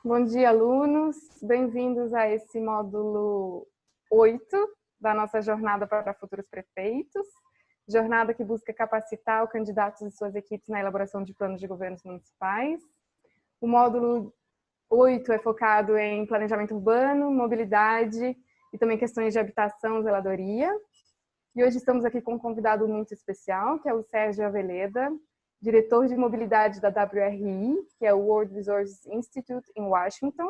Bom dia, alunos. Bem-vindos a esse módulo 8 da nossa jornada para futuros prefeitos. Jornada que busca capacitar os candidatos e suas equipes na elaboração de planos de governos municipais. O módulo 8 é focado em planejamento urbano, mobilidade e também questões de habitação, zeladoria. E hoje estamos aqui com um convidado muito especial, que é o Sérgio Aveleda, diretor de mobilidade da WRI, que é o World Resources Institute em Washington,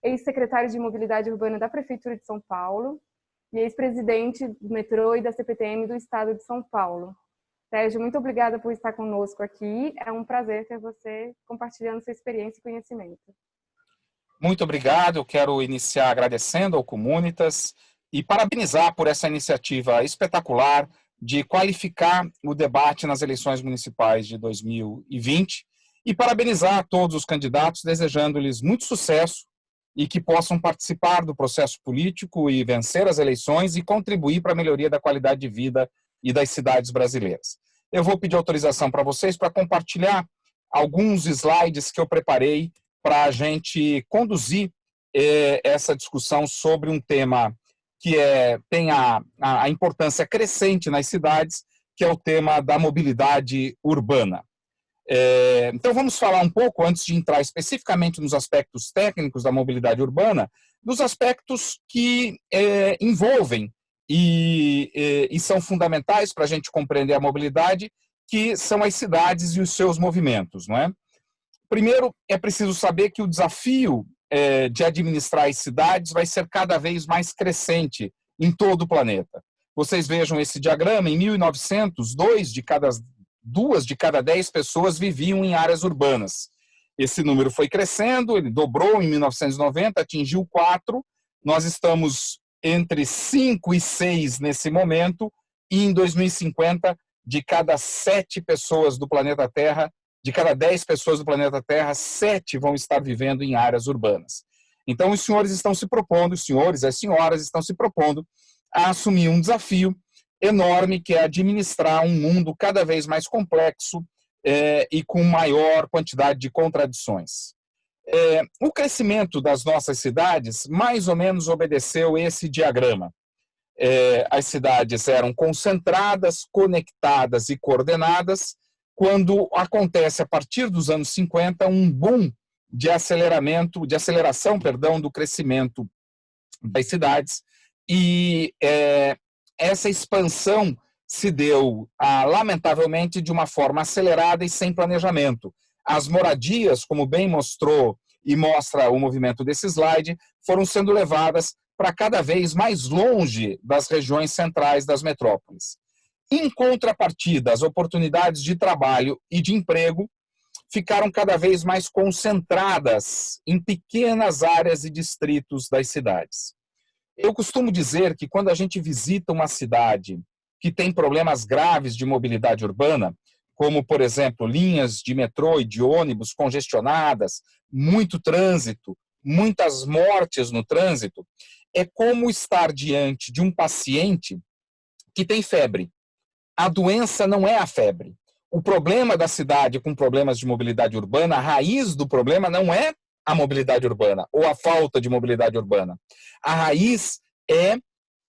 ex-secretário de mobilidade urbana da Prefeitura de São Paulo e ex-presidente do metrô e da CPTM do Estado de São Paulo. Sérgio, muito obrigada por estar conosco aqui. É um prazer ter você compartilhando sua experiência e conhecimento. Muito obrigado. Eu quero iniciar agradecendo ao Comunitas e parabenizar por essa iniciativa espetacular de qualificar o debate nas eleições municipais de 2020 e parabenizar todos os candidatos, desejando-lhes muito sucesso e que possam participar do processo político e vencer as eleições e contribuir para a melhoria da qualidade de vida e das cidades brasileiras. Eu vou pedir autorização para vocês para compartilhar alguns slides que eu preparei para a gente conduzir essa discussão sobre um tema que tem a importância crescente nas cidades, que é o tema da mobilidade urbana. Então, vamos falar um pouco, antes de entrar especificamente nos aspectos técnicos da mobilidade urbana, dos aspectos que envolvem e são fundamentais para a gente compreender a mobilidade, que são as cidades e os seus movimentos, não é? Primeiro, é preciso saber que o desafio de administrar as cidades vai ser cada vez mais crescente em todo o planeta. Vocês vejam esse diagrama, em 1900, duas de cada 10 pessoas viviam em áreas urbanas. Esse número foi crescendo, ele dobrou em 1990, atingiu 4, nós estamos entre 5 e 6 nesse momento, e em 2050, de cada 7 pessoas do planeta Terra, de cada 10 pessoas do planeta Terra, 7 vão estar vivendo em áreas urbanas. Então, os senhores estão se propondo, os senhores e as senhoras estão se propondo a assumir um desafio enorme, que é administrar um mundo cada vez mais complexo e com maior quantidade de contradições. O crescimento das nossas cidades mais ou menos obedeceu esse diagrama. As cidades eram concentradas, conectadas e coordenadas, quando acontece, a partir dos anos 50, um boom de aceleração do crescimento das cidades, e essa expansão se deu, lamentavelmente, de uma forma acelerada e sem planejamento. As moradias, como bem mostrou e mostra o movimento desse slide, foram sendo levadas para cada vez mais longe das regiões centrais das metrópoles. Em contrapartida, as oportunidades de trabalho e de emprego ficaram cada vez mais concentradas em pequenas áreas e distritos das cidades. Eu costumo dizer que quando a gente visita uma cidade que tem problemas graves de mobilidade urbana, como, por exemplo, linhas de metrô e de ônibus congestionadas, muito trânsito, muitas mortes no trânsito, é como estar diante de um paciente que tem febre. A doença não é a febre. O problema da cidade com problemas de mobilidade urbana, a raiz do problema não é a mobilidade urbana ou a falta de mobilidade urbana. A raiz é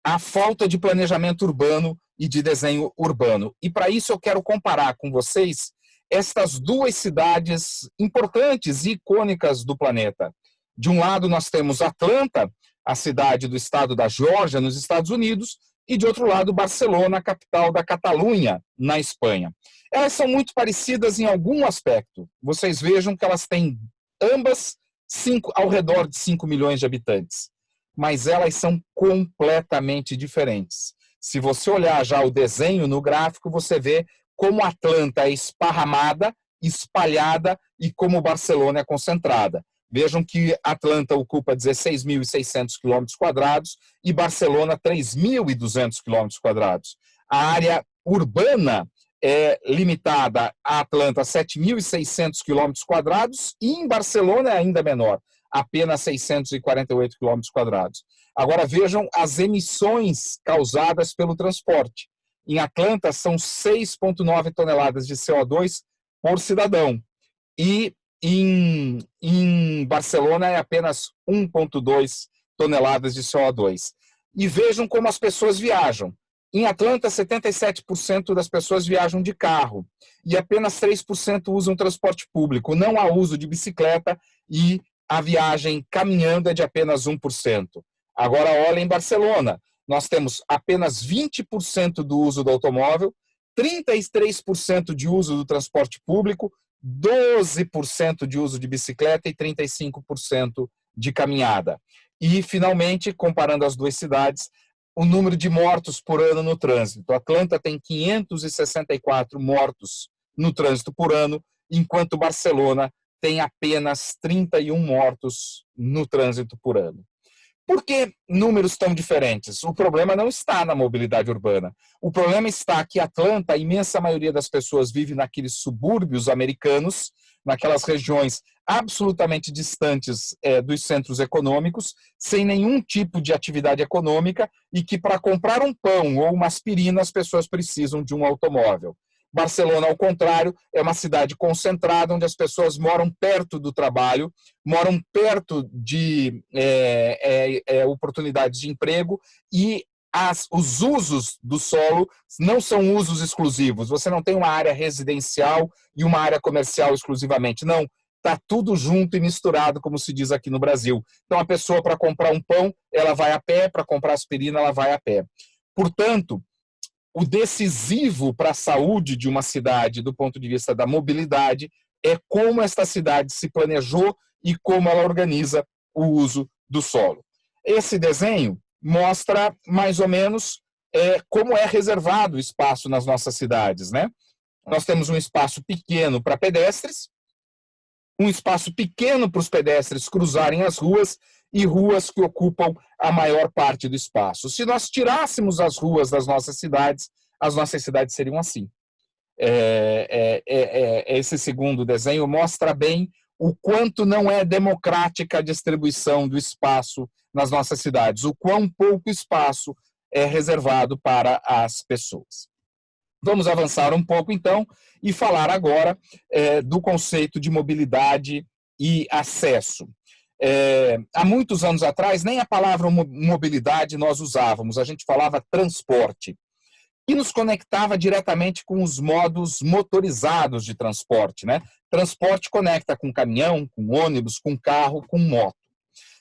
a falta de planejamento urbano e de desenho urbano. E para isso eu quero comparar com vocês estas duas cidades importantes e icônicas do planeta. De um lado nós temos Atlanta, a cidade do estado da Geórgia, nos Estados Unidos, e de outro lado Barcelona, capital da Catalunha, na Espanha. Elas são muito parecidas em algum aspecto. Vocês vejam que elas têm ambas ao redor de 5 milhões de habitantes, mas elas são completamente diferentes. Se você olhar já o desenho no gráfico, você vê como Atlanta é esparramada, espalhada, e como Barcelona é concentrada. Vejam que Atlanta ocupa 16.600 km² e Barcelona 3.200 km². A área urbana é limitada a Atlanta a 7.600 km² e em Barcelona é ainda menor, apenas 648 km². Agora vejam as emissões causadas pelo transporte. Em Atlanta são 6,9 toneladas de CO2 por cidadão. E em Barcelona é apenas 1,2 toneladas de CO2. E vejam como as pessoas viajam. Em Atlanta, 77% das pessoas viajam de carro e apenas 3% usam transporte público. Não há uso de bicicleta e a viagem caminhando é de apenas 1%. Agora, olha em Barcelona, nós temos apenas 20% do uso do automóvel, 33% de uso do transporte público, 12% de uso de bicicleta e 35% de caminhada. E, finalmente, comparando as duas cidades, o número de mortos por ano no trânsito. Atlanta tem 564 mortos no trânsito por ano, enquanto Barcelona tem apenas 31 mortos no trânsito por ano. Por que números tão diferentes? O problema não está na mobilidade urbana. O problema está que Atlanta, a imensa maioria das pessoas vive naqueles subúrbios americanos, naquelas regiões absolutamente distantes dos centros econômicos, sem nenhum tipo de atividade econômica e que para comprar um pão ou uma aspirina as pessoas precisam de um automóvel. Barcelona, ao contrário, é uma cidade concentrada onde as pessoas moram perto do trabalho, moram perto de oportunidades de emprego e os usos do solo não são usos exclusivos. Você não tem uma área residencial e uma área comercial exclusivamente. Não, está tudo junto e misturado, como se diz aqui no Brasil. Então, a pessoa, para comprar um pão, ela vai a pé, para comprar aspirina, ela vai a pé. Portanto, o decisivo para a saúde de uma cidade, do ponto de vista da mobilidade, é como esta cidade se planejou e como ela organiza o uso do solo. Esse desenho mostra mais ou menos como é reservado o espaço nas nossas cidades, né? Nós temos um espaço pequeno para pedestres, um espaço pequeno para os pedestres cruzarem as ruas e ruas que ocupam a maior parte do espaço. Se nós tirássemos as ruas das nossas cidades, as nossas cidades seriam assim. Esse segundo desenho mostra bem o quanto não é democrática a distribuição do espaço nas nossas cidades, o quão pouco espaço é reservado para as pessoas. Vamos avançar um pouco, então, e falar agora do conceito de mobilidade e acesso. Há muitos anos atrás, nem a palavra mobilidade nós usávamos, a gente falava transporte, que nos conectava diretamente com os modos motorizados de transporte, né? Transporte conecta com caminhão, com ônibus, com carro, com moto.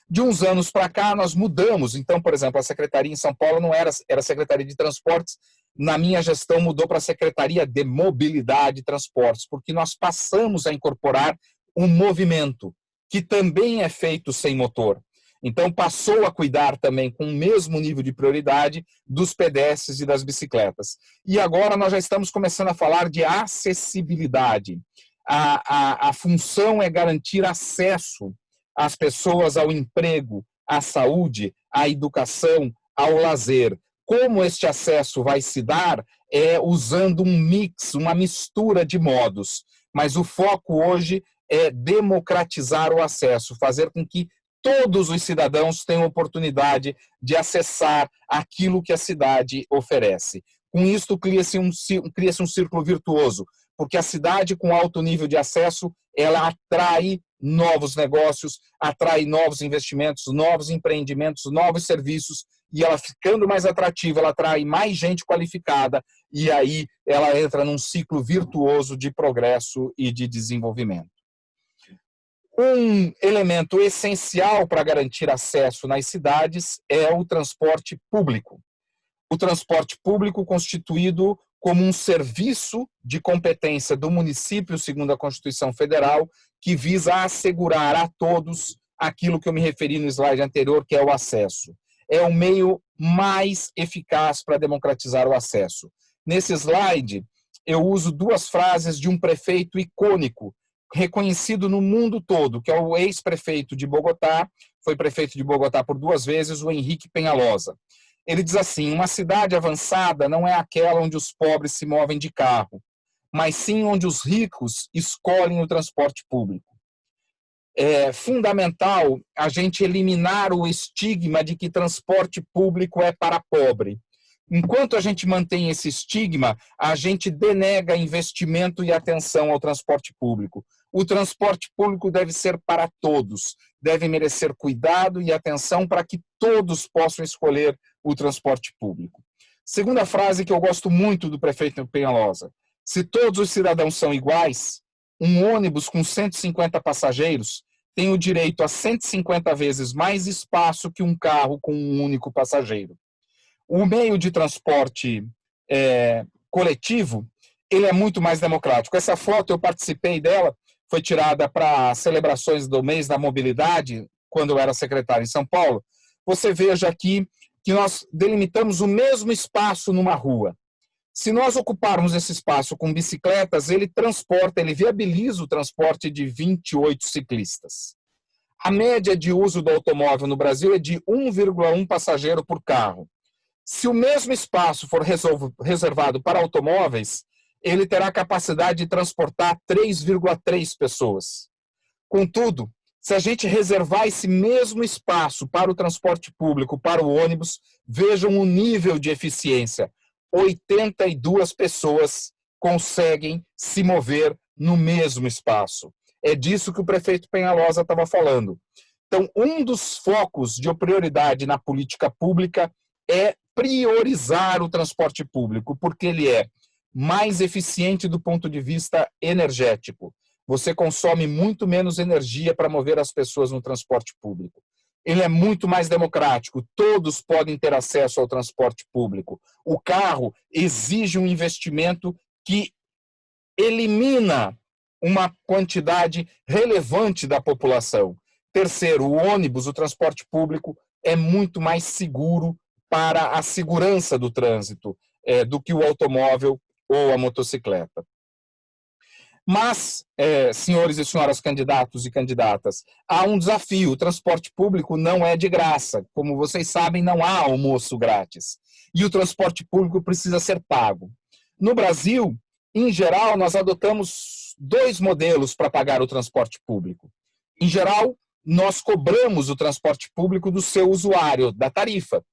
De uns anos para cá, nós mudamos. Então, por exemplo, a Secretaria em São Paulo não era Secretaria de Transportes, na minha gestão mudou para a Secretaria de Mobilidade e Transportes, porque nós passamos a incorporar um movimento que também é feito sem motor. Então, passou a cuidar também com o mesmo nível de prioridade dos pedestres e das bicicletas. E agora nós já estamos começando a falar de acessibilidade. A função é garantir acesso às pessoas ao emprego, à saúde, à educação, ao lazer. Como este acesso vai se dar é usando um mix, uma mistura de modos. Mas o foco hoje é democratizar o acesso, fazer com que todos os cidadãos tenham oportunidade de acessar aquilo que a cidade oferece. Com isso, cria-se um círculo virtuoso, porque a cidade com alto nível de acesso, ela atrai novos negócios, atrai novos investimentos, novos empreendimentos, novos serviços, e ela ficando mais atrativa, ela atrai mais gente qualificada, e aí ela entra num ciclo virtuoso de progresso e de desenvolvimento. Um elemento essencial para garantir acesso nas cidades é o transporte público. O transporte público constituído como um serviço de competência do município, segundo a Constituição Federal, que visa assegurar a todos aquilo que eu me referi no slide anterior, que é o acesso. É o meio mais eficaz para democratizar o acesso. Nesse slide, eu uso duas frases de um prefeito icônico, reconhecido no mundo todo, que é o ex-prefeito de Bogotá, foi prefeito de Bogotá por 2 vezes, o Henrique Peñalosa. Ele diz assim: uma cidade avançada não é aquela onde os pobres se movem de carro, mas sim onde os ricos escolhem o transporte público. É fundamental a gente eliminar o estigma de que transporte público é para pobre. Enquanto a gente mantém esse estigma, a gente denega investimento e atenção ao transporte público. O transporte público deve ser para todos, deve merecer cuidado e atenção para que todos possam escolher o transporte público. Segunda frase que eu gosto muito do prefeito Penalosa: se todos os cidadãos são iguais, um ônibus com 150 passageiros tem o direito a 150 vezes mais espaço que um carro com um único passageiro. O meio de transporte coletivo, ele é muito mais democrático. Essa foto, eu participei dela, foi tirada para celebrações do mês da mobilidade, quando eu era secretário em São Paulo. Você veja aqui que nós delimitamos o mesmo espaço numa rua. Se nós ocuparmos esse espaço com bicicletas, ele viabiliza o transporte de 28 ciclistas. A média de uso do automóvel no Brasil é de 1,1 passageiro por carro. Se o mesmo espaço for reservado para automóveis, ele terá capacidade de transportar 3,3 pessoas. Contudo, se a gente reservar esse mesmo espaço para o transporte público, para o ônibus, vejam o nível de eficiência. 82 pessoas conseguem se mover no mesmo espaço. É disso que o prefeito Penalosa estava falando. Então, um dos focos de prioridade na política pública é priorizar o transporte público, porque ele é mais eficiente do ponto de vista energético. Você consome muito menos energia para mover as pessoas no transporte público. Ele é muito mais democrático, todos podem ter acesso ao transporte público. O carro exige um investimento que elimina uma quantidade relevante da população. Terceiro, o ônibus, o transporte público, é muito mais seguro para a segurança do trânsito do que o automóvel ou a motocicleta. Mas, senhores e senhoras candidatos e candidatas, há um desafio. O transporte público não é de graça. Como vocês sabem, não há almoço grátis. E o transporte público precisa ser pago. No Brasil, em geral, nós adotamos 2 modelos para pagar o transporte público. Em geral, nós cobramos o transporte público do seu usuário, da tarifa.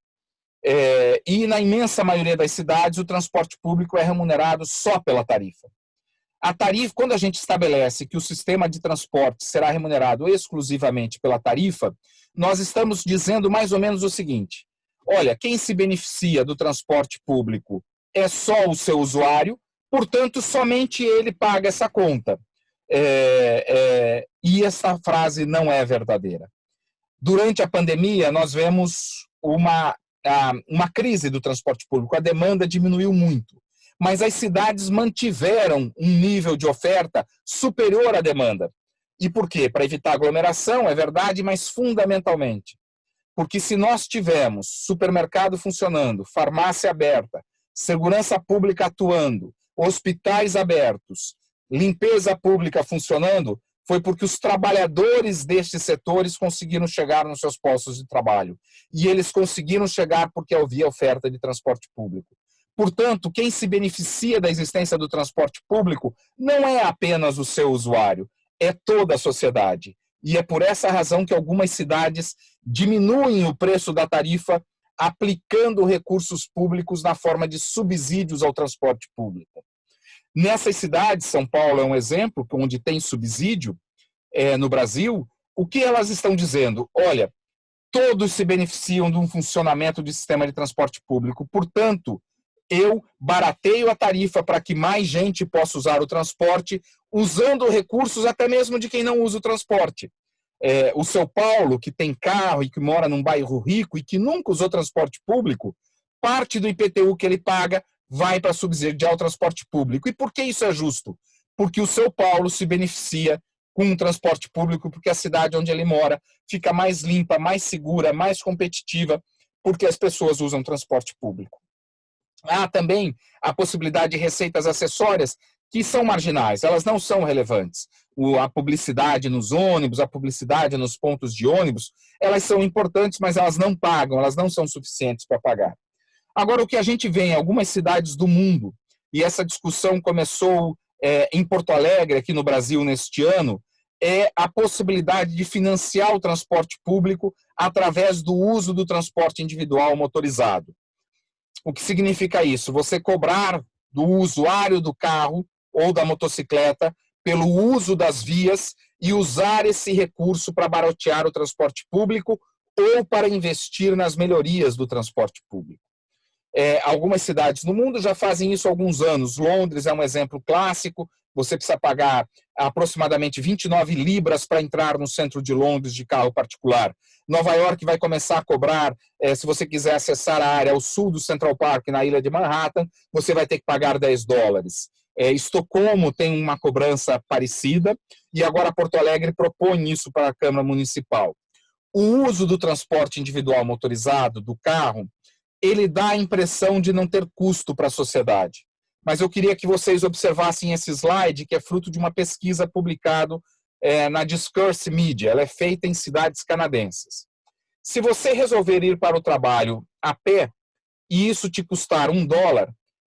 E na imensa maioria das cidades, o transporte público é remunerado só pela tarifa. A tarifa, quando a gente estabelece que o sistema de transporte será remunerado exclusivamente pela tarifa, nós estamos dizendo mais ou menos o seguinte: olha, quem se beneficia do transporte público é só o seu usuário, portanto, somente ele paga essa conta. E essa frase não é verdadeira. Durante a pandemia, nós vemos uma crise do transporte público, a demanda diminuiu muito. Mas as cidades mantiveram um nível de oferta superior à demanda. E por quê? Para evitar aglomeração, é verdade, mas fundamentalmente. Porque se nós tivermos supermercado funcionando, farmácia aberta, segurança pública atuando, hospitais abertos, limpeza pública funcionando, foi porque os trabalhadores destes setores conseguiram chegar nos seus postos de trabalho. E eles conseguiram chegar porque havia oferta de transporte público. Portanto, quem se beneficia da existência do transporte público não é apenas o seu usuário, é toda a sociedade. E é por essa razão que algumas cidades diminuem o preço da tarifa aplicando recursos públicos na forma de subsídios ao transporte público. Nessas cidades, São Paulo é um exemplo, onde tem subsídio no Brasil, o que elas estão dizendo? Olha, todos se beneficiam de um funcionamento de sistema de transporte público, portanto, eu barateio a tarifa para que mais gente possa usar o transporte, usando recursos até mesmo de quem não usa o transporte. O São Paulo, que tem carro e que mora num bairro rico e que nunca usou transporte público, parte do IPTU que ele paga vai para subsidiar o transporte público. E por que isso é justo? Porque o São Paulo se beneficia com o transporte público, porque a cidade onde ele mora fica mais limpa, mais segura, mais competitiva, porque as pessoas usam transporte público. Há também a possibilidade de receitas acessórias que são marginais, elas não são relevantes. A publicidade nos ônibus, a publicidade nos pontos de ônibus, elas são importantes, mas elas não pagam, elas não são suficientes para pagar. Agora, o que a gente vê em algumas cidades do mundo, e essa discussão começou em Porto Alegre, aqui no Brasil, neste ano, é a possibilidade de financiar o transporte público através do uso do transporte individual motorizado. O que significa isso? Você cobrar do usuário do carro ou da motocicleta pelo uso das vias e usar esse recurso para baratear o transporte público ou para investir nas melhorias do transporte público. Algumas cidades no mundo já fazem isso há alguns anos. Londres é um exemplo clássico. Você precisa pagar aproximadamente 29 libras para entrar no centro de Londres de carro particular. Nova York vai começar a cobrar, se você quiser acessar a área ao sul do Central Park, na ilha de Manhattan, você vai ter que pagar 10 dólares. Estocolmo tem uma cobrança parecida e agora Porto Alegre propõe isso para a Câmara Municipal. O uso do transporte individual motorizado, do carro, ele dá a impressão de não ter custo para a sociedade. Mas eu queria que vocês observassem esse slide, que é fruto de uma pesquisa publicada na Discourse Media. Ela é feita em cidades canadenses. Se você resolver ir para o trabalho a pé, e isso te custar $1,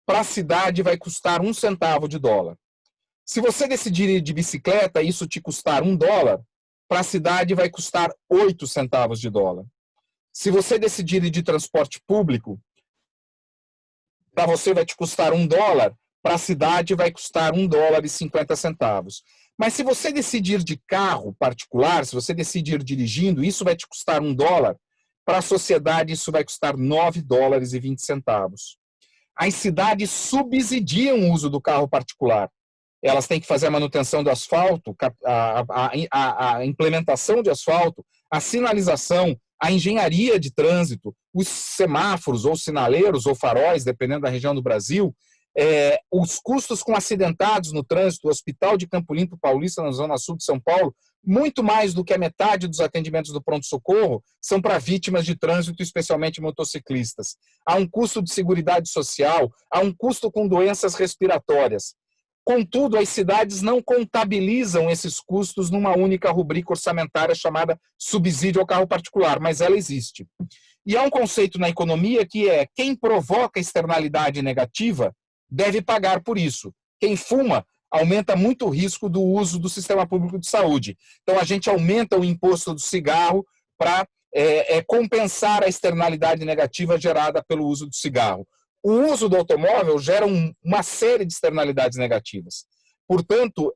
para a cidade vai custar 1 centavo de dólar. Se você decidir ir de bicicleta, e isso te custar $1, para a cidade vai custar 8 centavos de dólar. Se você decidir ir de transporte público, para você vai te custar $1, para a cidade vai custar $1,50. Mas se você decidir de carro particular, se você decidir dirigindo, isso vai te custar $1, para a sociedade isso vai custar $9,20. As cidades subsidiam o uso do carro particular. Elas têm que fazer a manutenção do asfalto, a implementação de asfalto, a sinalização, a engenharia de trânsito, os semáforos ou sinaleiros ou faróis, dependendo da região do Brasil, os custos com acidentados no trânsito, o Hospital de Campo Limpo Paulista, na Zona Sul de São Paulo, muito mais do que a metade dos atendimentos do pronto-socorro são para vítimas de trânsito, especialmente motociclistas. Há um custo de seguridade social, há um custo com doenças respiratórias. Contudo, as cidades não contabilizam esses custos numa única rubrica orçamentária chamada subsídio ao carro particular, mas ela existe. E há um conceito na economia que é: quem provoca externalidade negativa deve pagar por isso. Quem fuma aumenta muito o risco do uso do sistema público de saúde. Então, a gente aumenta o imposto do cigarro para compensar a externalidade negativa gerada pelo uso do cigarro. O uso do automóvel gera uma série de externalidades negativas. Portanto,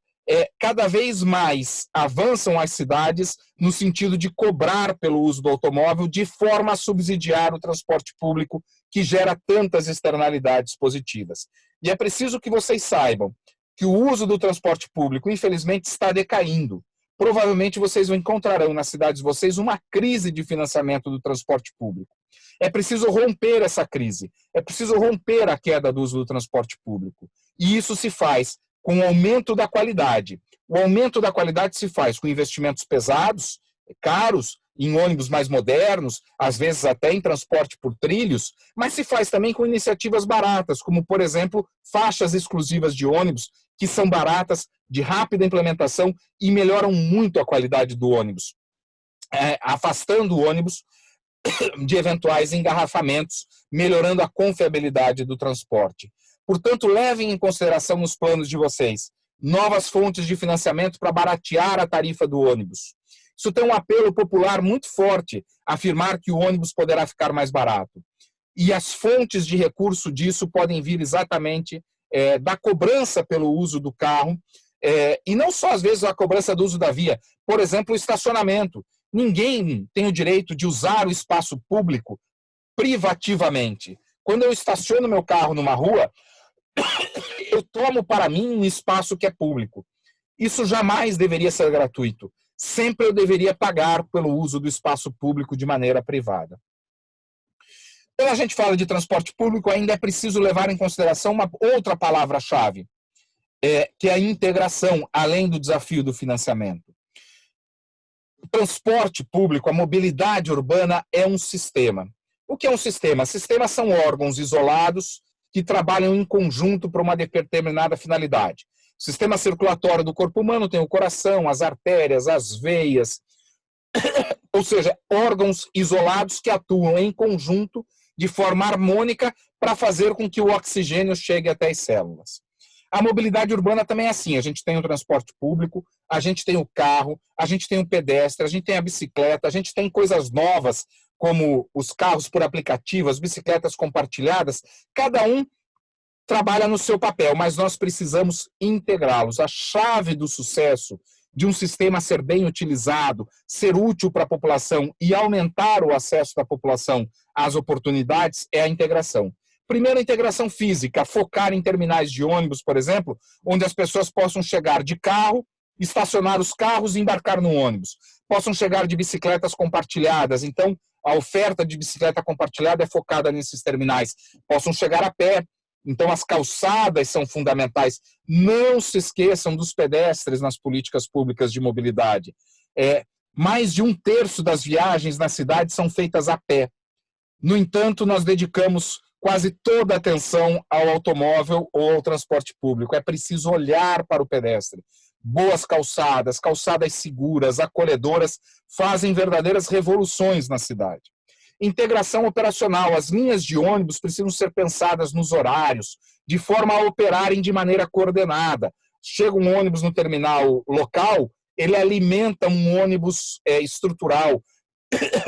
cada vez mais avançam as cidades no sentido de cobrar pelo uso do automóvel de forma a subsidiar o transporte público que gera tantas externalidades positivas. E é preciso que vocês saibam que o uso do transporte público, infelizmente, está decaindo. Provavelmente vocês encontrarão nas cidades de vocês uma crise de financiamento do transporte público. É preciso romper essa crise, é preciso romper a queda do uso do transporte público. E isso se faz com o aumento da qualidade. O aumento da qualidade se faz com investimentos pesados, caros, em ônibus mais modernos, às vezes até em transporte por trilhos, mas se faz também com iniciativas baratas, como, por exemplo, faixas exclusivas de ônibus, que são baratas, de rápida implementação e melhoram muito a qualidade do ônibus, afastando o ônibus de eventuais engarrafamentos, melhorando a confiabilidade do transporte. Portanto, levem em consideração nos planos de vocês novas fontes de financiamento para baratear a tarifa do ônibus. Isso tem um apelo popular muito forte, afirmar que o ônibus poderá ficar mais barato. E as fontes de recurso disso podem vir exatamente da cobrança pelo uso do carro, e não só, às vezes, a cobrança do uso da via. Por exemplo, o estacionamento. Ninguém tem o direito de usar o espaço público privativamente. Quando eu estaciono meu carro numa rua, eu tomo para mim um espaço que é público. Isso jamais deveria ser gratuito. Sempre eu deveria pagar pelo uso do espaço público de maneira privada. Quando a gente fala de transporte público, ainda é preciso levar em consideração uma outra palavra-chave, que é a integração, além do desafio do financiamento. O transporte público, a mobilidade urbana é um sistema. O que é um sistema? Sistemas são órgãos isolados que trabalham em conjunto para uma determinada finalidade. O sistema circulatório do corpo humano tem o coração, as artérias, as veias, ou seja, órgãos isolados que atuam em conjunto de forma harmônica para fazer com que o oxigênio chegue até as células. A mobilidade urbana também é assim, a gente tem o transporte público, a gente tem o carro, a gente tem o pedestre, a gente tem a bicicleta, a gente tem coisas novas, como os carros por aplicativo, as bicicletas compartilhadas, cada um trabalha no seu papel, mas nós precisamos integrá-los. A chave do sucesso de um sistema ser bem utilizado, ser útil para a população e aumentar o acesso da população às oportunidades é a integração. Primeiro, a integração física, focar em terminais de ônibus, por exemplo, onde as pessoas possam chegar de carro, estacionar os carros e embarcar no ônibus. Possam chegar de bicicletas compartilhadas, então a oferta de bicicleta compartilhada é focada nesses terminais. Possam chegar a pé, então as calçadas são fundamentais. Não se esqueçam dos pedestres nas políticas públicas de mobilidade. Mais de 1/3 das viagens na cidade são feitas a pé. No entanto, nós dedicamos quase toda a atenção ao automóvel ou ao transporte público. É preciso olhar para o pedestre. Boas calçadas, calçadas seguras, acolhedoras, fazem verdadeiras revoluções na cidade. Integração operacional. As linhas de ônibus precisam ser pensadas nos horários, de forma a operarem de maneira coordenada. Chega um ônibus no terminal local, ele alimenta um ônibus estrutural,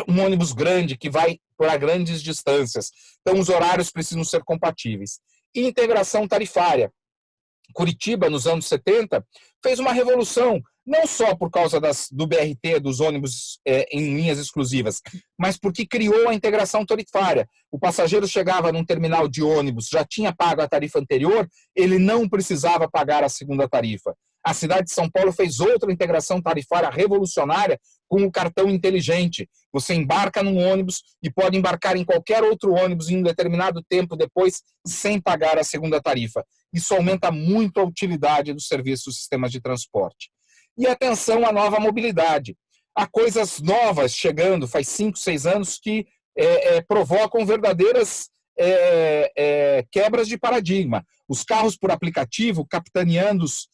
um ônibus grande que vai para grandes distâncias. Então, os horários precisam ser compatíveis. E integração tarifária. Curitiba, nos anos 70, fez uma revolução, não só por causa do BRT, dos ônibus em linhas exclusivas, mas porque criou a integração tarifária. O passageiro chegava num terminal de ônibus, já tinha pago a tarifa anterior, ele não precisava pagar a segunda tarifa. A cidade de São Paulo fez outra integração tarifária revolucionária com o cartão inteligente. Você embarca num ônibus e pode embarcar em qualquer outro ônibus em um determinado tempo depois, sem pagar a segunda tarifa. Isso aumenta muito a utilidade dos serviços dos sistemas de transporte. E atenção à nova mobilidade. Há coisas novas chegando, faz 5, 6 anos, que provocam verdadeiras quebras de paradigma. Os carros por aplicativo, capitaneados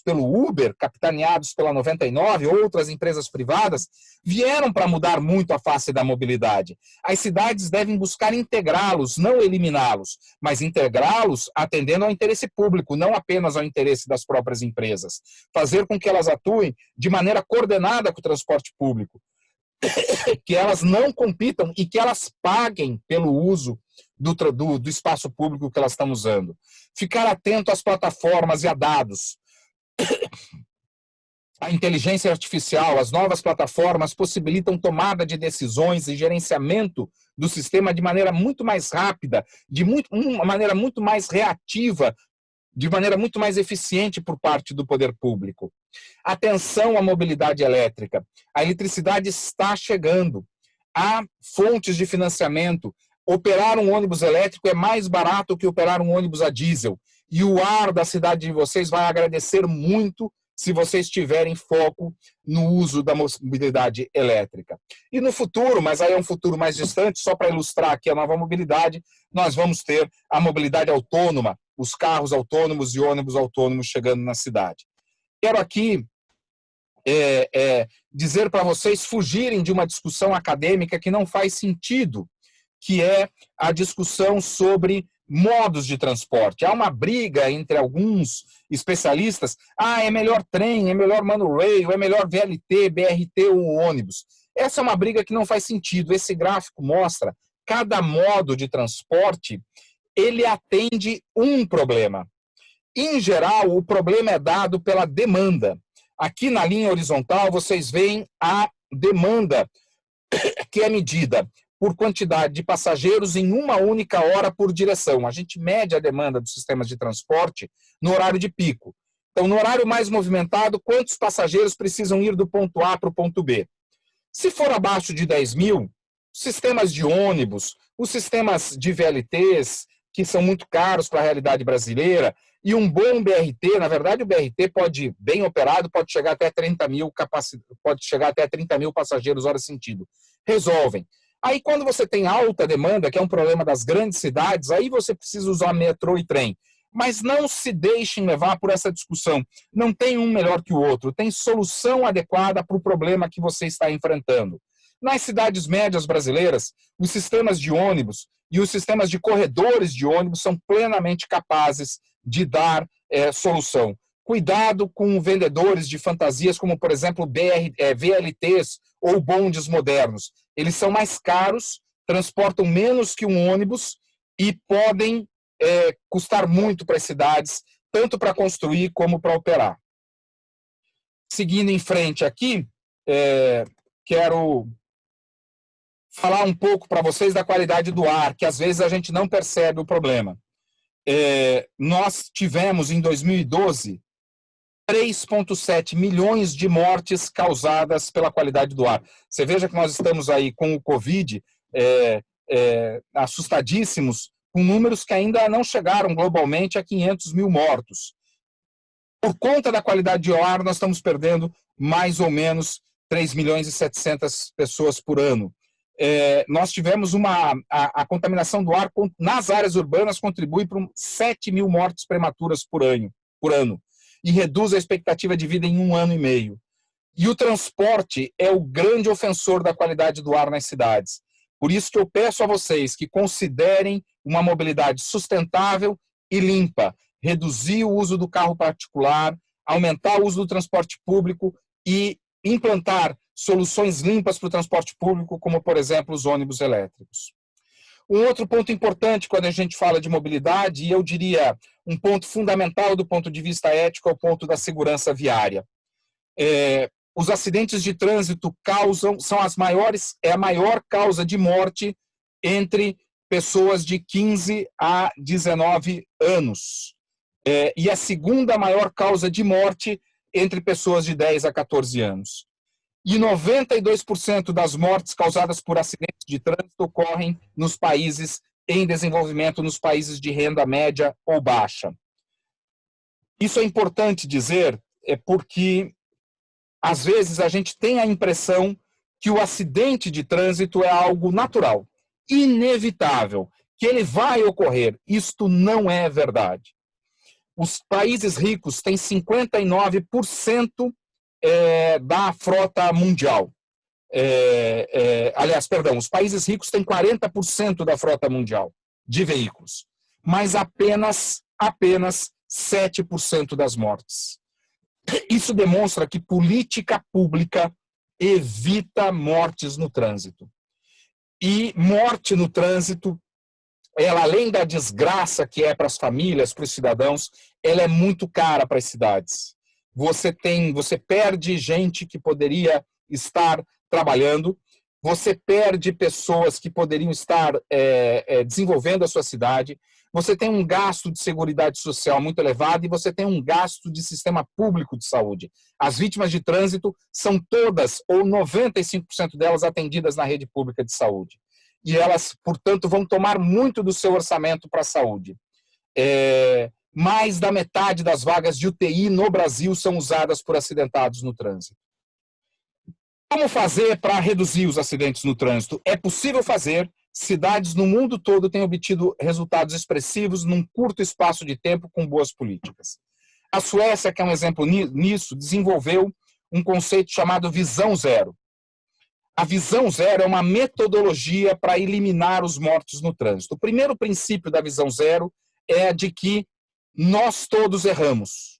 pelo Uber, capitaneados pela 99, outras empresas privadas, vieram para mudar muito a face da mobilidade. As cidades devem buscar integrá-los, não eliminá-los, mas integrá-los atendendo ao interesse público, não apenas ao interesse das próprias empresas. Fazer com que elas atuem de maneira coordenada com o transporte público, que elas não compitam e que elas paguem pelo uso do espaço público que elas estão usando. Ficar atento às plataformas e a dados. A inteligência artificial, as novas plataformas possibilitam tomada de decisões e gerenciamento do sistema de maneira muito mais rápida, uma maneira muito mais reativa, de maneira muito mais eficiente por parte do poder público. Atenção à mobilidade elétrica. A eletricidade está chegando. Há fontes de financiamento. Operar um ônibus elétrico é mais barato que operar um ônibus a diesel. E o ar da cidade de vocês vai agradecer muito se vocês tiverem foco no uso da mobilidade elétrica. E no futuro, mas aí é um futuro mais distante, só para ilustrar aqui a nova mobilidade, nós vamos ter a mobilidade autônoma, os carros autônomos e ônibus autônomos chegando na cidade. Quero aqui dizer para vocês fugirem de uma discussão acadêmica que não faz sentido, que é a discussão sobre modos de transporte. Há uma briga entre alguns especialistas, é melhor trem, é melhor monorail, é melhor VLT, BRT ou ônibus. Essa é uma briga que não faz sentido. Esse gráfico mostra cada modo de transporte, ele atende um problema. Em geral, o problema é dado pela demanda. Aqui na linha horizontal, vocês veem a demanda, que é medida por quantidade de passageiros em uma única hora por direção. A gente mede a demanda dos sistemas de transporte no horário de pico. Então, no horário mais movimentado, quantos passageiros precisam ir do ponto A para o ponto B? Se for abaixo de 10 mil, sistemas de ônibus, os sistemas de VLTs, que são muito caros para a realidade brasileira, e um bom BRT, na verdade o BRT pode, bem operado, pode chegar até 30 mil passageiros hora sentido. Resolvem. Aí quando você tem alta demanda, que é um problema das grandes cidades, aí você precisa usar metrô e trem. Mas não se deixem levar por essa discussão. Não tem um melhor que o outro, tem solução adequada para o problema que você está enfrentando. Nas cidades médias brasileiras, os sistemas de ônibus e os sistemas de corredores de ônibus são plenamente capazes de dar solução. Cuidado com vendedores de fantasias, como, por exemplo, VLTs ou bondes modernos. Eles são mais caros, transportam menos que um ônibus, e podem custar muito para as cidades, tanto para construir como para operar. Seguindo em frente aqui, quero falar um pouco para vocês da qualidade do ar, que às vezes a gente não percebe o problema. Nós tivemos, em 2012, 3,7 milhões de mortes causadas pela qualidade do ar. Você veja que nós estamos aí com o Covid assustadíssimos, com números que ainda não chegaram globalmente a 500 mil mortos. Por conta da qualidade do ar, nós estamos perdendo mais ou menos 3 milhões e 700 pessoas por ano. Nós tivemos a contaminação do ar nas áreas urbanas contribui para 7 mil mortes prematuras por ano e reduz a expectativa de vida em 1 ano e meio. E o transporte é o grande ofensor da qualidade do ar nas cidades. Por isso que eu peço a vocês que considerem uma mobilidade sustentável e limpa, reduzir o uso do carro particular, aumentar o uso do transporte público e implantar soluções limpas para o transporte público, como, por exemplo, os ônibus elétricos. Um outro ponto importante quando a gente fala de mobilidade, e eu diria um ponto fundamental do ponto de vista ético, é o ponto da segurança viária. Os acidentes de trânsito são a maior causa de morte entre pessoas de 15 a 19 anos. E a segunda maior causa de morte entre pessoas de 10 a 14 anos. E 92% das mortes causadas por acidentes de trânsito ocorrem nos países em desenvolvimento, nos países de renda média ou baixa. Isso é importante dizer, porque às vezes a gente tem a impressão que o acidente de trânsito é algo natural, inevitável, que ele vai ocorrer. Isto não é verdade. Os países ricos têm 59% da frota mundial. Os países ricos têm 40% da frota mundial de veículos, mas apenas 7% das mortes. Isso demonstra que política pública evita mortes no trânsito. E morte no trânsito, ela, além da desgraça que é para as famílias, para os cidadãos, ela é muito cara para as cidades. Você perde gente que poderia estar trabalhando, você perde pessoas que poderiam estar desenvolvendo a sua cidade, você tem um gasto de seguridade social muito elevado e você tem um gasto de sistema público de saúde. As vítimas de trânsito são todas, ou 95% delas, atendidas na rede pública de saúde. E elas, portanto, vão tomar muito do seu orçamento para a saúde. Mais da metade das vagas de UTI no Brasil são usadas por acidentados no trânsito. Como fazer para reduzir os acidentes no trânsito? É possível fazer. Cidades no mundo todo têm obtido resultados expressivos num curto espaço de tempo com boas políticas. A Suécia, que é um exemplo nisso, desenvolveu um conceito chamado Visão Zero. A Visão Zero é uma metodologia para eliminar os mortos no trânsito. O primeiro princípio da Visão Zero é de que nós todos erramos.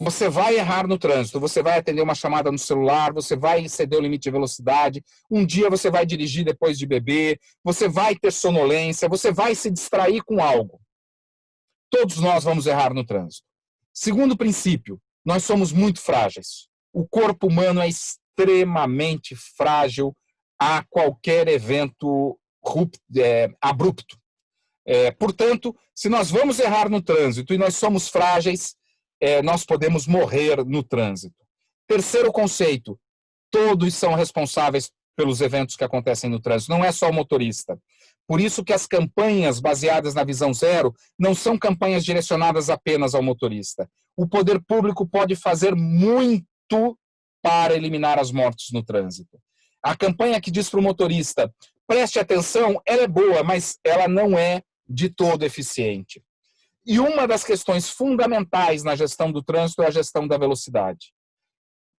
Você vai errar no trânsito, você vai atender uma chamada no celular, você vai exceder o limite de velocidade, um dia você vai dirigir depois de beber, você vai ter sonolência, você vai se distrair com algo. Todos nós vamos errar no trânsito. Segundo princípio, nós somos muito frágeis. O corpo humano é extremamente frágil a qualquer evento abrupto. Portanto, se nós vamos errar no trânsito e nós somos frágeis, nós podemos morrer no trânsito. Terceiro conceito, todos são responsáveis pelos eventos que acontecem no trânsito, não é só o motorista. Por isso que as campanhas baseadas na Visão Zero não são campanhas direcionadas apenas ao motorista. O poder público pode fazer muito para eliminar as mortes no trânsito. A campanha que diz para o motorista, preste atenção, ela é boa, mas ela não é de todo eficiente. E uma das questões fundamentais na gestão do trânsito é a gestão da velocidade.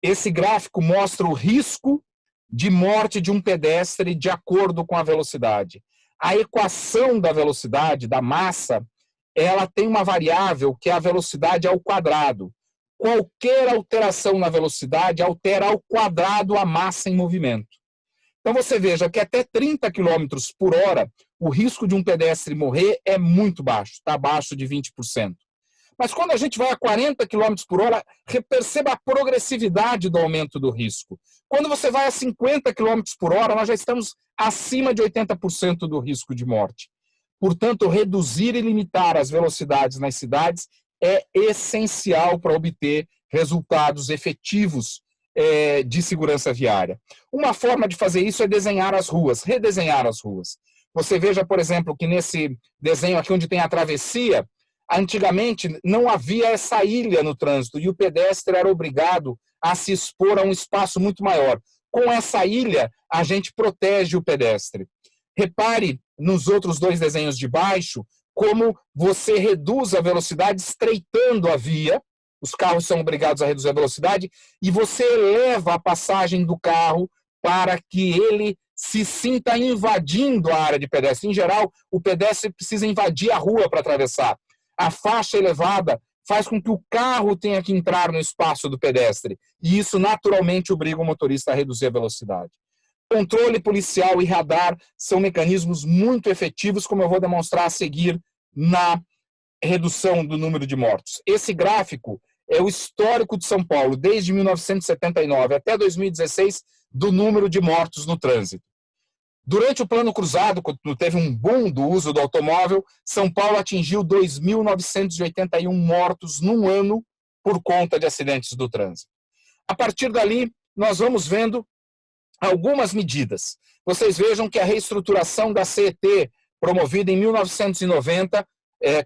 Esse gráfico mostra o risco de morte de um pedestre de acordo com a velocidade. A equação da velocidade, da massa, ela tem uma variável que é a velocidade ao quadrado. Qualquer alteração na velocidade altera ao quadrado a massa em movimento. Então você veja que até 30 quilômetros por hora, o risco de um pedestre morrer é muito baixo, está abaixo de 20%. Mas quando a gente vai a 40 quilômetros por hora, perceba a progressividade do aumento do risco. Quando você vai a 50 quilômetros por hora, nós já estamos acima de 80% do risco de morte. Portanto, reduzir e limitar as velocidades nas cidades é essencial para obter resultados efetivos de segurança viária. Uma forma de fazer isso é desenhar as ruas, redesenhar as ruas. Você veja, por exemplo, que nesse desenho aqui onde tem a travessia, antigamente não havia essa ilha no trânsito e o pedestre era obrigado a se expor a um espaço muito maior. Com essa ilha, a gente protege o pedestre. Repare nos outros dois desenhos de baixo como você reduz a velocidade estreitando a via, os carros são obrigados a reduzir a velocidade, e você eleva a passagem do carro para que ele se sinta invadindo a área de pedestre. Em geral, o pedestre precisa invadir a rua para atravessar. A faixa elevada faz com que o carro tenha que entrar no espaço do pedestre, e isso naturalmente obriga o motorista a reduzir a velocidade. Controle policial e radar são mecanismos muito efetivos, como eu vou demonstrar a seguir na redução do número de mortos. Esse gráfico é o histórico de São Paulo, desde 1979 até 2016, do número de mortos no trânsito. Durante o Plano Cruzado, quando teve um boom do uso do automóvel, São Paulo atingiu 2.981 mortos num ano por conta de acidentes do trânsito. A partir dali, nós vamos vendo algumas medidas. Vocês vejam que a reestruturação da CET, promovida em 1990,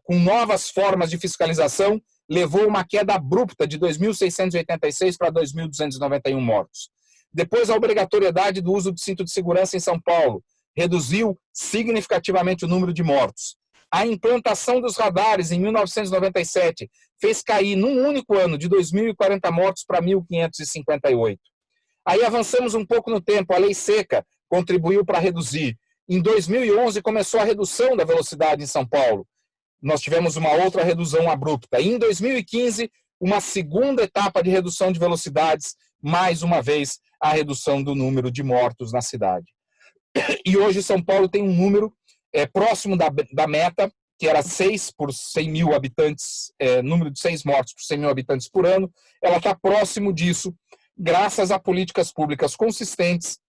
com novas formas de fiscalização, levou uma queda abrupta de 2.686 para 2.291 mortos. Depois, a obrigatoriedade do uso do cinto de segurança em São Paulo reduziu significativamente o número de mortos. A implantação dos radares em 1997 fez cair, num único ano, de 2.040 mortos para 1.558. Aí avançamos um pouco no tempo, a lei seca contribuiu para reduzir. Em 2011 começou a redução da velocidade em São Paulo. Nós tivemos uma outra redução abrupta. E em 2015, uma segunda etapa de redução de velocidades, mais uma vez a redução do número de mortos na cidade. E hoje São Paulo tem um número próximo da meta, que era 6 por 100 mil habitantes, número de 6 mortos por 100 mil habitantes por ano. Ela está próximo disso, graças a políticas públicas consistentes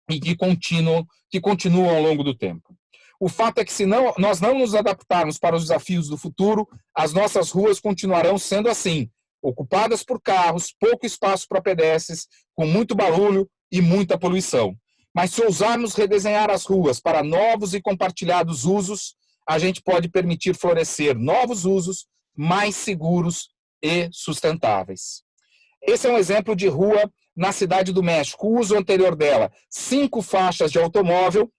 e que continuam ao longo do tempo. O fato é que, se nós não nos adaptarmos para os desafios do futuro, as nossas ruas continuarão sendo assim, ocupadas por carros, pouco espaço para pedestres, com muito barulho e muita poluição. Mas se ousarmos redesenhar as ruas para novos e compartilhados usos, a gente pode permitir florescer novos usos mais seguros e sustentáveis. Esse é um exemplo de rua na Cidade do México. O uso anterior dela, 5 faixas de automóvel,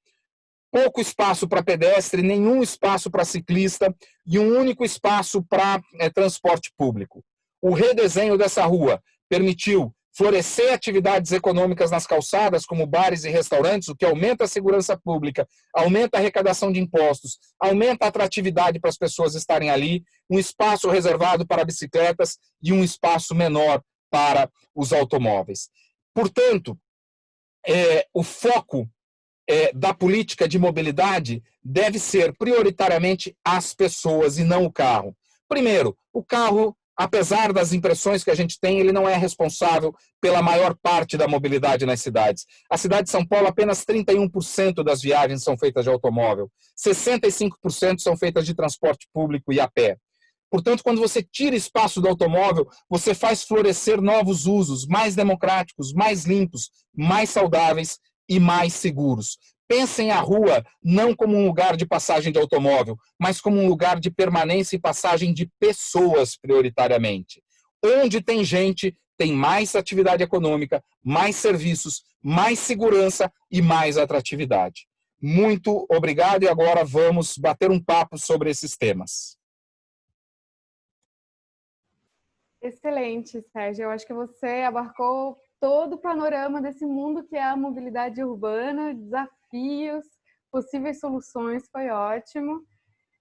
pouco espaço para pedestre, nenhum espaço para ciclista e um único espaço para transporte público. O redesenho dessa rua permitiu florescer atividades econômicas nas calçadas, como bares e restaurantes, o que aumenta a segurança pública, aumenta a arrecadação de impostos, aumenta a atratividade para as pessoas estarem ali, um espaço reservado para bicicletas e um espaço menor para os automóveis. Portanto, o foco da política de mobilidade deve ser prioritariamente as pessoas e não o carro. Primeiro, o carro, apesar das impressões que a gente tem, ele não é responsável pela maior parte da mobilidade nas cidades. A cidade de São Paulo, apenas 31% das viagens são feitas de automóvel, 65% são feitas de transporte público e a pé. Portanto, quando você tira espaço do automóvel, você faz florescer novos usos, mais democráticos, mais limpos, mais saudáveis e mais seguros. Pensem a rua não como um lugar de passagem de automóvel, mas como um lugar de permanência e passagem de pessoas prioritariamente. Onde tem gente, tem mais atividade econômica, mais serviços, mais segurança e mais atratividade. Muito obrigado e agora vamos bater um papo sobre esses temas. Excelente, Sérgio. Eu acho que você abarcou todo o panorama desse mundo que é a mobilidade urbana, desafios, possíveis soluções, foi ótimo.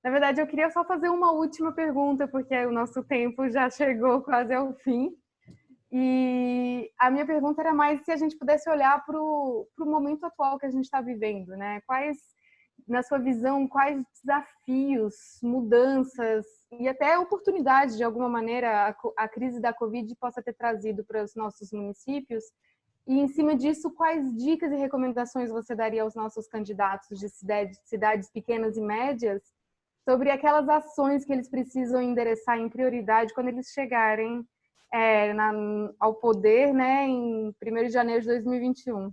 Na verdade, eu queria só fazer uma última pergunta, porque o nosso tempo já chegou quase ao fim. E a minha pergunta era mais se a gente pudesse olhar para o momento atual que a gente está vivendo, né? Quais, na sua visão, quais desafios, mudanças e até oportunidades, de alguma maneira, a crise da Covid possa ter trazido para os nossos municípios? E, em cima disso, quais dicas e recomendações você daria aos nossos candidatos de cidades pequenas e médias sobre aquelas ações que eles precisam endereçar em prioridade quando eles chegarem ao poder, né, em 1º de janeiro de 2021?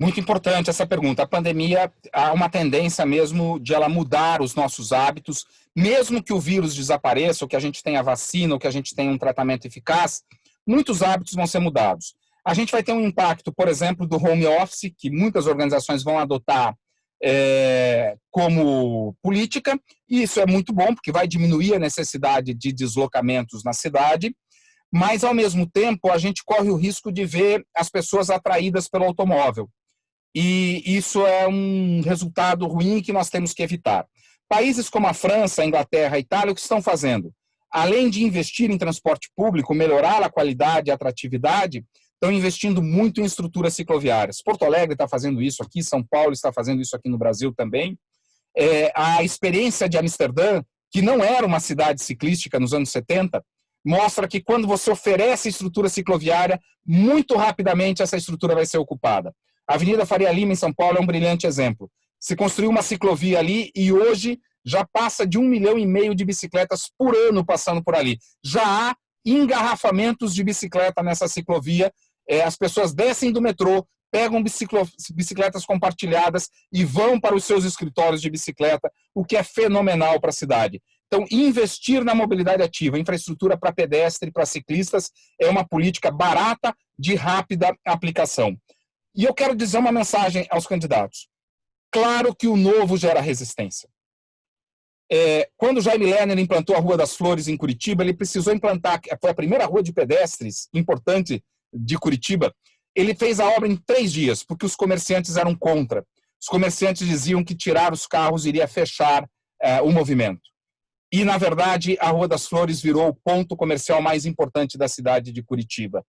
Muito importante essa pergunta. A pandemia, há uma tendência mesmo de ela mudar os nossos hábitos, mesmo que o vírus desapareça, ou que a gente tenha vacina, ou que a gente tenha um tratamento eficaz, muitos hábitos vão ser mudados. A gente vai ter um impacto, por exemplo, do home office, que muitas organizações vão adotar como política, e isso é muito bom, porque vai diminuir a necessidade de deslocamentos na cidade, mas, ao mesmo tempo, a gente corre o risco de ver as pessoas atraídas pelo automóvel. E isso é um resultado ruim que nós temos que evitar. Países como a França, a Inglaterra, a Itália, o que estão fazendo? Além de investir em transporte público, melhorar a qualidade e a atratividade, estão investindo muito em estruturas cicloviárias. Porto Alegre está fazendo isso aqui, São Paulo está fazendo isso aqui no Brasil também. A experiência de Amsterdã, que não era uma cidade ciclística nos anos 70, mostra que quando você oferece estrutura cicloviária, muito rapidamente essa estrutura vai ser ocupada. A Avenida Faria Lima, em São Paulo, é um brilhante exemplo. Se construiu uma ciclovia ali e hoje já passa de 1,5 milhão de bicicletas por ano passando por ali. Já há engarrafamentos de bicicleta nessa ciclovia. As pessoas descem do metrô, pegam bicicletas compartilhadas e vão para os seus escritórios de bicicleta, o que é fenomenal para a cidade. Então, investir na mobilidade ativa, infraestrutura para pedestre e para ciclistas, é uma política barata, de rápida aplicação. E eu quero dizer uma mensagem aos candidatos. Claro que o novo gera resistência. Quando o Jaime Lerner implantou a Rua das Flores em Curitiba, ele precisou implantar, foi a primeira rua de pedestres importante de Curitiba, ele fez a obra em 3 dias, porque os comerciantes eram contra. Os comerciantes diziam que tirar os carros iria fechar o movimento. E, na verdade, a Rua das Flores virou o ponto comercial mais importante da cidade de Curitiba.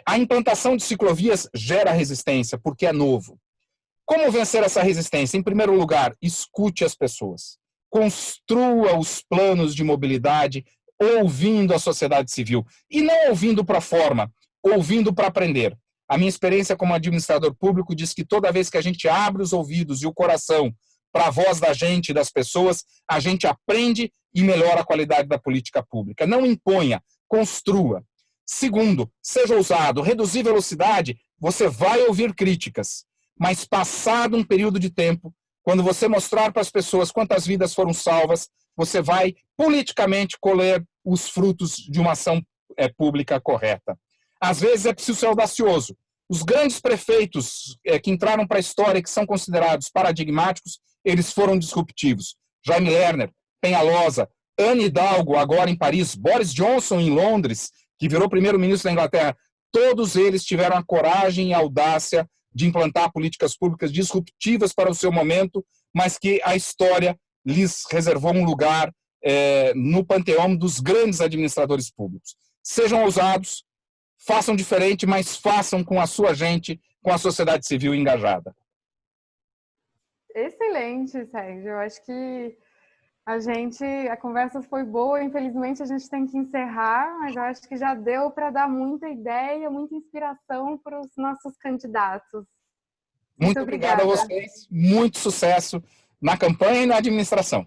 A implantação de ciclovias gera resistência, porque é novo. Como vencer essa resistência? Em primeiro lugar, escute as pessoas. Construa os planos de mobilidade ouvindo a sociedade civil. E não ouvindo para forma, ouvindo para aprender. A minha experiência como administrador público diz que toda vez que a gente abre os ouvidos e o coração para a voz da gente, das pessoas, a gente aprende e melhora a qualidade da política pública. Não imponha, construa. Segundo, seja ousado. Reduzir velocidade, você vai ouvir críticas. Mas passado um período de tempo, quando você mostrar para as pessoas quantas vidas foram salvas, você vai politicamente colher os frutos de uma ação pública correta. Às vezes é preciso ser audacioso. Os grandes prefeitos que entraram para a história, que são considerados paradigmáticos, eles foram disruptivos. Jaime Lerner, Peñalosa, Anne Hidalgo, agora em Paris, Boris Johnson em Londres, que virou primeiro-ministro da Inglaterra, todos eles tiveram a coragem e a audácia de implantar políticas públicas disruptivas para o seu momento, mas que a história lhes reservou um lugar no panteão dos grandes administradores públicos. Sejam ousados, façam diferente, mas façam com a sua gente, com a sociedade civil engajada. Excelente, Sérgio. Eu acho que a conversa foi boa, infelizmente a gente tem que encerrar, mas eu acho que já deu para dar muita ideia, muita inspiração para os nossos candidatos. Muito obrigado a vocês, muito sucesso na campanha e na administração.